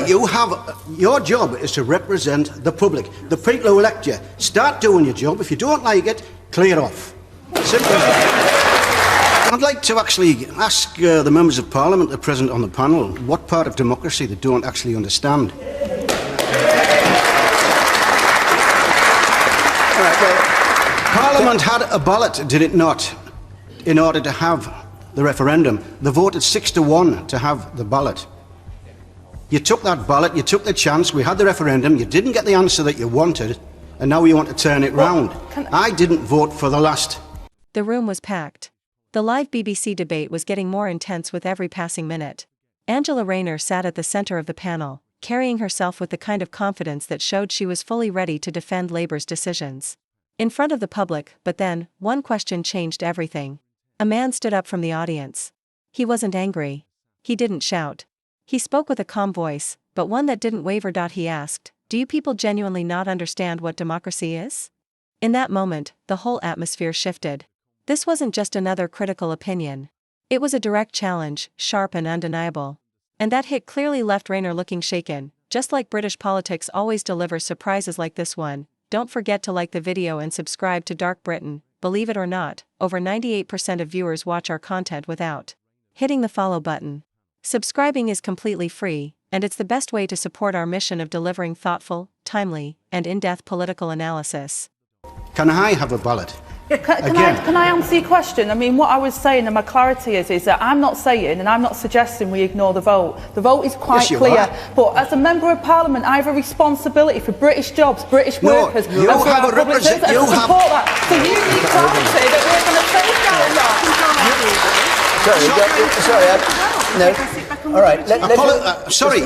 Your job is to represent the public, the people who elect you. Start doing your job. If you don't like it, clear off. Simple as that. I'd like to actually ask the members of Parliament that are present on the panel what part of democracy they don't actually understand. All right, well, Parliament had a ballot, did it not, in order to have the referendum. They voted 6-1 to have the ballot. You took that ballot, you took the chance, we had the referendum, you didn't get the answer that you wanted, and now you want to turn it round. I didn't vote for the last. The room was packed. The live BBC debate was getting more intense with every passing minute. Angela Rayner sat at the center of the panel, carrying herself with the kind of confidence that showed she was fully ready to defend Labour's decisions in front of the public. But then, one question changed everything. A man stood up from the audience. He wasn't angry. He didn't shout. He spoke with a calm voice, but one that didn't waver. He asked, "Do you people genuinely not understand what democracy is?" In that moment, the whole atmosphere shifted. This wasn't just another critical opinion. It was a direct challenge, sharp and undeniable. And that hit clearly left Rayner looking shaken. Just like British politics always delivers surprises like this one, don't forget to like the video and subscribe to Dark Britain. Believe it or not, over 98% of viewers watch our content without hitting the follow button. Subscribing is completely free, and it's the best way to support our mission of delivering thoughtful, timely, and in-depth political analysis. Can I have a ballot? Can I answer your question? I mean, what I was saying, and my clarity is that I'm not saying and I'm not suggesting we ignore the vote. The vote is quite clear. But as a Member of Parliament, I have a responsibility for British jobs, British workers, and for our public service, and to support that. So you need clarity that we're going to safeguard that. No. All right. Sorry,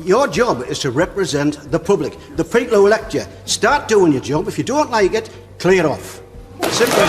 your job is to represent the public, the people who elect you. Start doing your job. If you don't like it, clear off. Simple as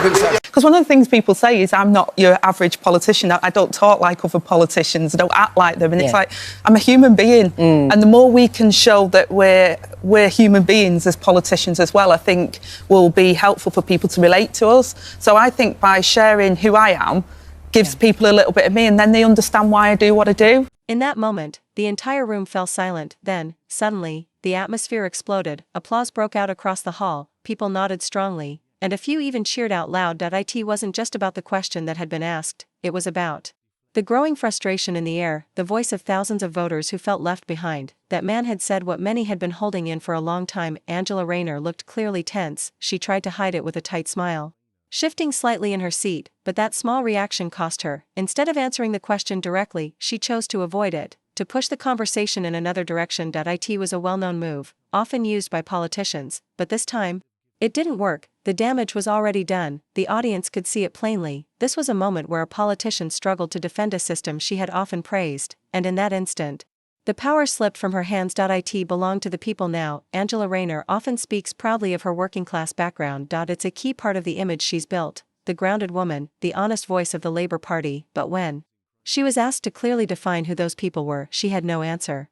that. Because one of the things people say is I'm not your average politician. I don't talk like other politicians. I don't act like them. And it's like, I'm a human being. And the more we can show that we're human beings as politicians as well, I think will be helpful for people to relate to us. So I think by sharing who I am gives people a little bit of me, and then they understand why I do what I do. In that moment, the entire room fell silent. Then, suddenly, the atmosphere exploded. Applause broke out across the hall, people nodded strongly, and a few even cheered out loud. It wasn't just about the question that had been asked, it was about the growing frustration in the air, the voice of thousands of voters who felt left behind. That man had said what many had been holding in for a long time. Angela Rayner looked clearly tense. She tried to hide it with a tight smile, shifting slightly in her seat, but that small reaction cost her. Instead of answering the question directly, she chose to avoid it, to push the conversation in another direction. It was a well-known move, often used by politicians, but this time, it didn't work. The damage was already done. The audience could see it plainly. This was a moment where a politician struggled to defend a system she had often praised, and in that instant, the power slipped from her hands. It belonged to the people now. Angela Rayner often speaks proudly of her working-class background. It's a key part of the image she's built, the grounded woman, the honest voice of the Labour Party. But when she was asked to clearly define who those people were, she had no answer.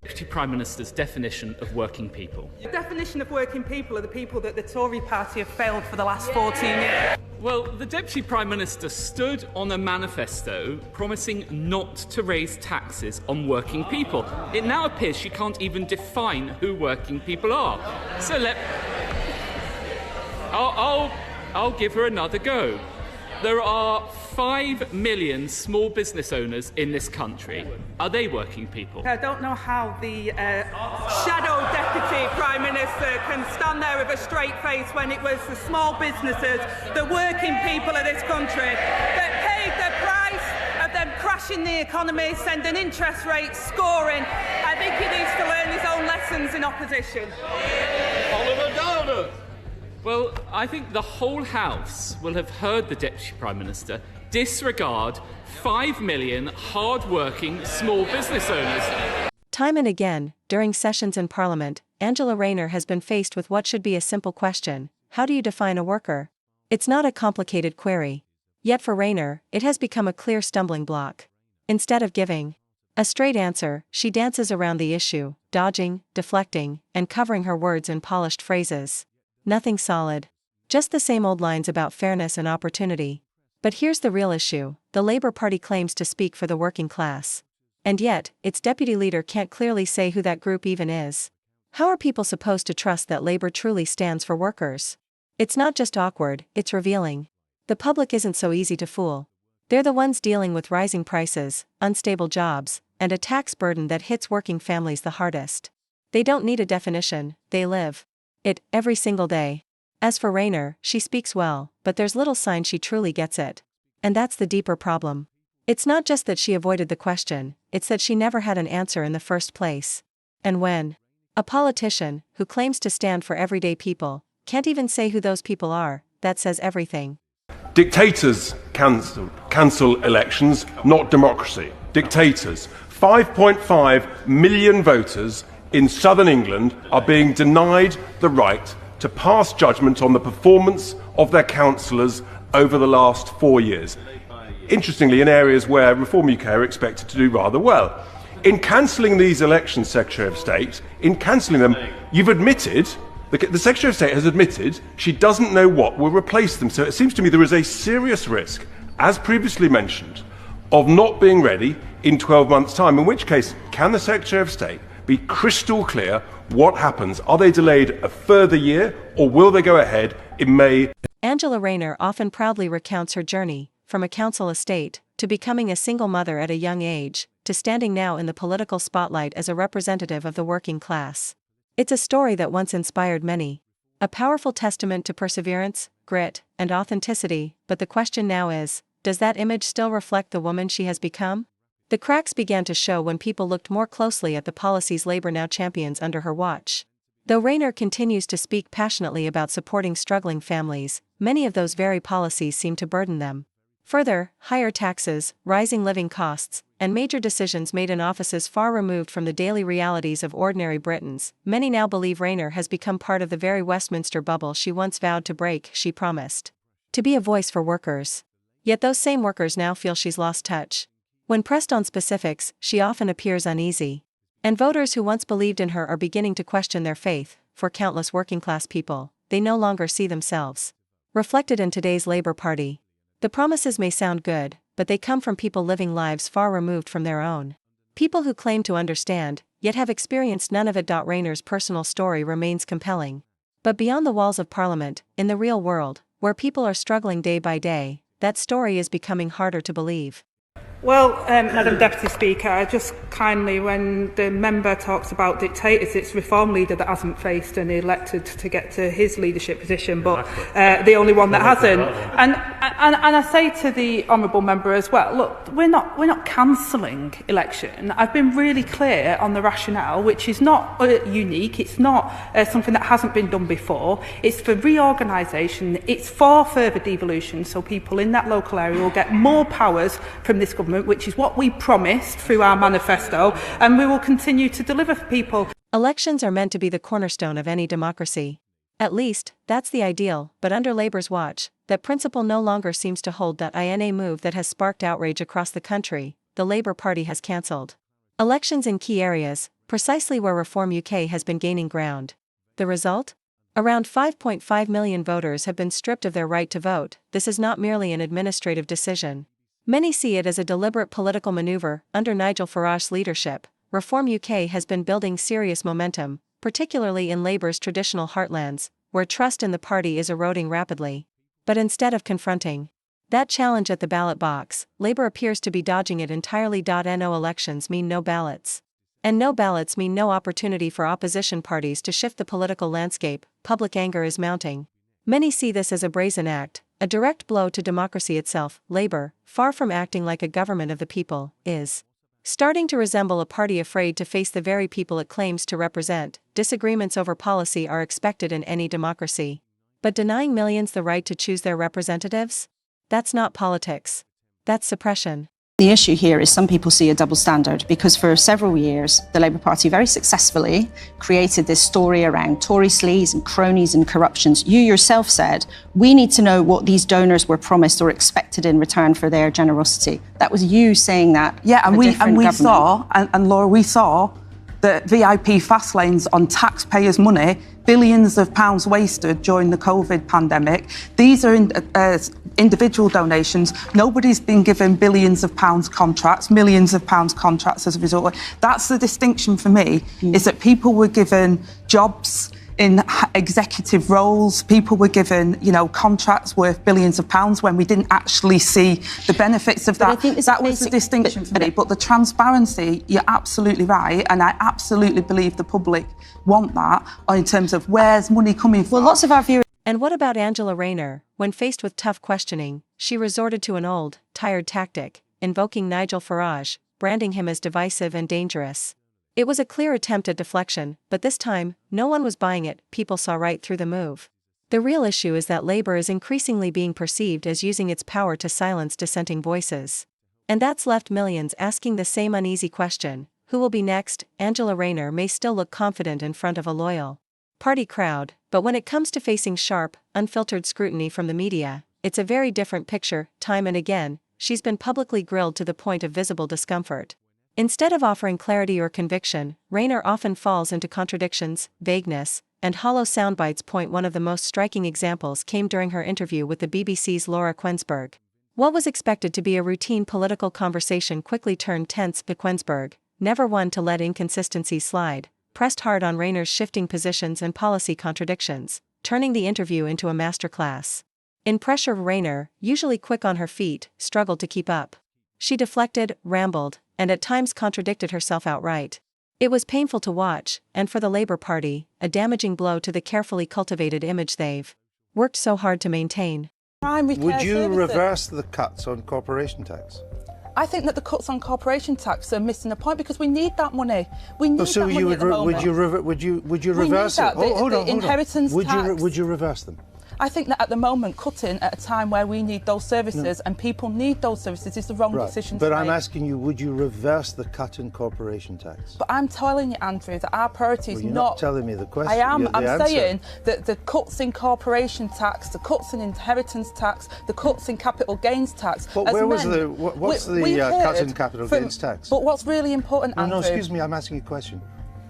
Deputy Prime Minister's definition of working people. The definition of working people are the people that the Tory party have failed for the last 14 years. Well, the Deputy Prime Minister stood on a manifesto promising not to raise taxes on working people. It now appears she can't even define who working people are. So I'll give her another go. There are 5 million small business owners in this country. Are they working people? I don't know how the shadow Deputy Prime Minister can stand there with a straight face when it was the small businesses, the working people of this country that paid the price of them crashing the economy, sending interest rates scoring. I think he needs to learn his own lessons in opposition. Oliver Downer! Well, I think the whole House will have heard the Deputy Prime Minister disregard 5 million hard-working small business owners. Time and again, during sessions in Parliament, Angela Rayner has been faced with what should be a simple question: how do you define a worker? It's not a complicated query. Yet for Rayner, it has become a clear stumbling block. Instead of giving a straight answer, she dances around the issue, dodging, deflecting, and covering her words in polished phrases. Nothing solid. Just the same old lines about fairness and opportunity. But here's the real issue: the Labour Party claims to speak for the working class. And yet, its deputy leader can't clearly say who that group even is. How are people supposed to trust that Labour truly stands for workers? It's not just awkward, it's revealing. The public isn't so easy to fool. They're the ones dealing with rising prices, unstable jobs, and a tax burden that hits working families the hardest. They don't need a definition, they live it every single day. As for Rayner, she speaks well, but there's little sign she truly gets it. And that's the deeper problem. It's not just that she avoided the question, it's that she never had an answer in the first place. And when a politician, who claims to stand for everyday people, can't even say who those people are, that says everything. Dictators cancel elections, not democracy. Dictators. 5.5 million voters in southern England are being denied the right to pass judgment on the performance of their councillors over the last 4 years. Interestingly, in areas where Reform UK are expected to do rather well. In cancelling these elections, Secretary of State, in cancelling them, you've admitted, the Secretary of State has admitted she doesn't know what will replace them. So it seems to me there is a serious risk, as previously mentioned, of not being ready in 12 months' time, in which case, can the Secretary of State be crystal clear what happens? Are they delayed a further year, or will they go ahead in May? Angela Rayner often proudly recounts her journey, from a council estate, to becoming a single mother at a young age, to standing now in the political spotlight as a representative of the working class. It's a story that once inspired many. A powerful testament to perseverance, grit, and authenticity, but the question now is, does that image still reflect the woman she has become? The cracks began to show when people looked more closely at the policies Labour now champions under her watch. Though Rayner continues to speak passionately about supporting struggling families, many of those very policies seem to burden them. Further, higher taxes, rising living costs, and major decisions made in offices far removed from the daily realities of ordinary Britons, many now believe Rayner has become part of the very Westminster bubble she once vowed to break. She promised to be a voice for workers. Yet those same workers now feel she's lost touch. When pressed on specifics, she often appears uneasy. And voters who once believed in her are beginning to question their faith. For countless working-class people, they no longer see themselves reflected in today's Labour Party. The promises may sound good, but they come from people living lives far removed from their own. People who claim to understand, yet have experienced none of it. Rayner's personal story remains compelling. But beyond the walls of Parliament, in the real world, where people are struggling day by day, that story is becoming harder to believe. Well, Madam Deputy Speaker, I just kindly, when the member talks about dictators, it's Reform leader that hasn't faced and elected to get to his leadership position, but the only one that hasn't. And I say to the honourable member as well, look, we're not cancelling election. I've been really clear on the rationale, which is not unique. It's not something that hasn't been done before. It's for reorganisation. It's for further devolution, so people in that local area will get more powers from this government, which is what we promised through our manifesto, and we will continue to deliver for people. Elections are meant to be the cornerstone of any democracy. At least, that's the ideal, but under Labour's watch, that principle no longer seems to hold. In a move that has sparked outrage across the country, the Labour Party has cancelled elections in key areas, precisely where Reform UK has been gaining ground. The result? Around 5.5 million voters have been stripped of their right to vote. This is not merely an administrative decision. Many see it as a deliberate political maneuver. Under Nigel Farage's leadership, Reform UK has been building serious momentum, particularly in Labour's traditional heartlands, where trust in the party is eroding rapidly. But instead of confronting that challenge at the ballot box, Labour appears to be dodging it entirely. No elections mean no ballots. And no ballots mean no opportunity for opposition parties to shift the political landscape. Public anger is mounting. Many see this as a brazen act, a direct blow to democracy itself. Labour, far from acting like a government of the people, is starting to resemble a party afraid to face the very people it claims to represent. Disagreements over policy are expected in any democracy. But denying millions the right to choose their representatives? That's not politics. That's suppression. The issue here is some people see a double standard because for several years, the Labour Party very successfully created this story around Tory sleaze and cronies and corruptions. You yourself said, we need to know what these donors were promised or expected in return for their generosity. That was you saying that. Yeah, and we saw, and Laura, we saw the VIP fast lanes on taxpayers' money, billions of pounds wasted during the COVID pandemic. These are individual donations. Nobody's been given billions of pounds contracts, millions of pounds contracts as a result. That's the distinction for me, is that people were given jobs in executive roles. People were given, contracts worth billions of pounds when we didn't actually see the benefits of that. I think that was the distinction for me. But the transparency, you're absolutely right, and I absolutely believe the public want that in terms of where's money coming from. Well, lots of our viewers. And what about Angela Rayner? When faced with tough questioning, she resorted to an old, tired tactic, invoking Nigel Farage, branding him as divisive and dangerous. It was a clear attempt at deflection, but this time, no one was buying it. People saw right through the move. The real issue is that Labour is increasingly being perceived as using its power to silence dissenting voices. And that's left millions asking the same uneasy question: who will be next? Angela Rayner may still look confident in front of a loyal party crowd, but when it comes to facing sharp, unfiltered scrutiny from the media, it's a very different picture. Time and again, she's been publicly grilled to the point of visible discomfort. Instead of offering clarity or conviction, Rayner often falls into contradictions, vagueness, and hollow soundbites. One of the most striking examples came during her interview with the BBC's Laura Quensberg. What was expected to be a routine political conversation quickly turned tense. Quensberg, never one to let inconsistencies slide, pressed hard on Rayner's shifting positions and policy contradictions, turning the interview into a masterclass in pressure. Rayner, usually quick on her feet, struggled to keep up. She deflected, rambled, and at times contradicted herself outright. It was painful to watch, and for the Labour Party, a damaging blow to the carefully cultivated image they've worked so hard to maintain. Would you reverse the cuts on corporation tax? I think that the cuts on corporation tax are missing the point, because we need that money. We need that money at the moment. Would you reverse it? Hold on. Inheritance tax. Would you reverse them? I think that at the moment, cutting at a time where we need those services and people need those services is the wrong decision to make. But I'm asking you, would you reverse the cut in corporation tax? But I'm telling you, Andrew, that our priority is you're not telling me the question. I am. I'm saying that the cuts in corporation tax, the cuts in inheritance tax, the cuts in capital gains tax. But what's the cut in capital gains tax? But what's really important, Andrew... No, excuse me, I'm asking a question.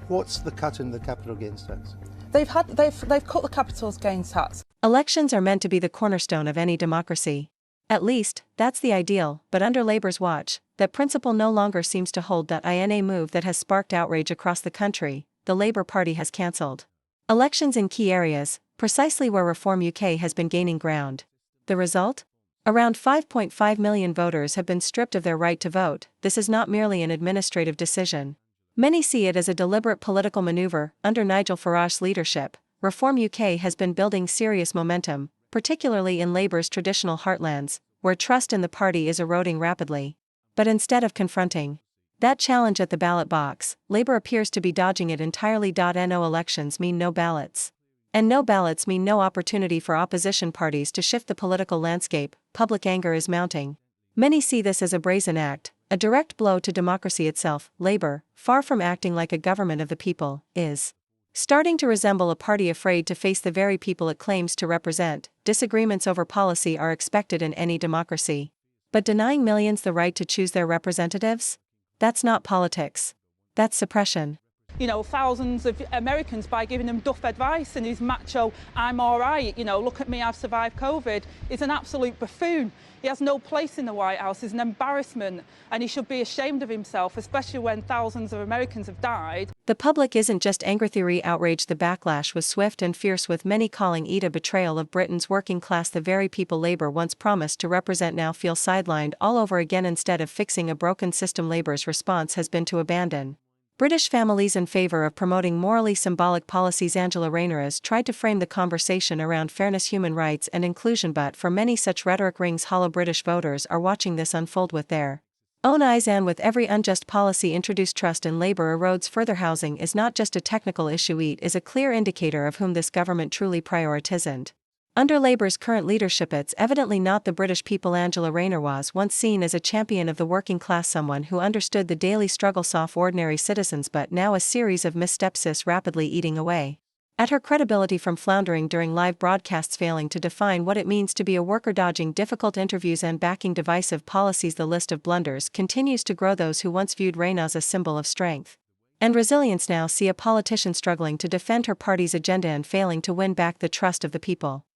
What's the cut in the capital gains tax? They've cut the capital gains tax. Elections are meant to be the cornerstone of any democracy. At least, that's the ideal, but under Labour's watch, that principle no longer seems to hold. In a move that has sparked outrage across the country, the Labour Party has cancelled elections in key areas, precisely where Reform UK has been gaining ground. The result? Around 5.5 million voters have been stripped of their right to vote. This is not merely an administrative decision. Many see it as a deliberate political maneuver. Under Nigel Farage's leadership, Reform UK has been building serious momentum, particularly in Labour's traditional heartlands, where trust in the party is eroding rapidly. But instead of confronting that challenge at the ballot box, Labour appears to be dodging it entirely. No elections mean no ballots. And no ballots mean no opportunity for opposition parties to shift the political landscape. Public anger is mounting. Many see this as a brazen act, a direct blow to democracy itself. Labour, far from acting like a government of the people, is starting to resemble a party afraid to face the very people it claims to represent. Disagreements over policy are expected in any democracy. But denying millions the right to choose their representatives? That's not politics. That's suppression. Thousands of Americans by giving them duff advice, and his macho, I'm all right, look at me, I've survived COVID, is an absolute buffoon. He has no place in the White House. He's an embarrassment, and he should be ashamed of himself, especially when thousands of Americans have died. The public isn't just angry. Theory outrage. The backlash was swift and fierce, with many calling it a betrayal of Britain's working class. The very people Labour once promised to represent now feel sidelined all over again. Instead of fixing a broken system, Labour's response has been to abandon British families in favour of promoting morally symbolic policies. Angela Rayner has tried to frame the conversation around fairness, human rights and inclusion, but for many such rhetoric rings hollow. British voters are watching this unfold with their own eyes, and with every unjust policy introduced, trust in Labour erodes further. Housing is not just a technical issue, it is a clear indicator of whom this government truly prioritizes. Under Labour's current leadership, it's evidently not the British people. Angela Rayner was once seen as a champion of the working class, someone who understood the daily struggles of ordinary citizens, but now a series of missteps is rapidly eating away at her credibility, from floundering during live broadcasts, failing to define what it means to be a worker, dodging difficult interviews and backing divisive policies. The list of blunders continues to grow. Those who once viewed Rayner as a symbol of strength And resilience now see a politician struggling to defend her party's agenda and failing to win back the trust of the people.